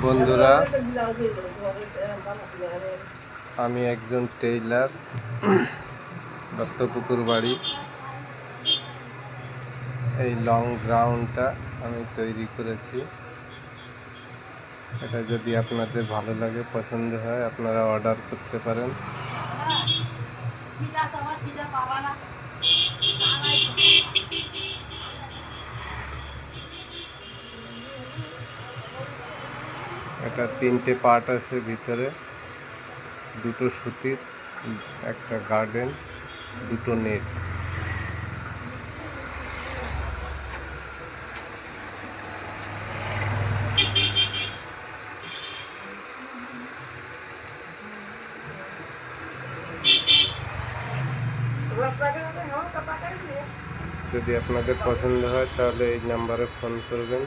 বন্ধুরা, আমি একজন টেইলার, দত্তপুকুর বাড়ি। এই লং গ্রাউন্ডটা আমি তৈরি করেছি। এটা যদি আপনাদের ভালো লাগে, পছন্দ হয়, আপনারা অর্ডার করতে পারেন। এটা 3টে পার্ট আছে ভিতরে, 2টো সুতির, একটা গার্ডেন, 2টো নেট। যদি আপনাদের পছন্দ হয় তাহলে এই নাম্বারে ফোন করবেন।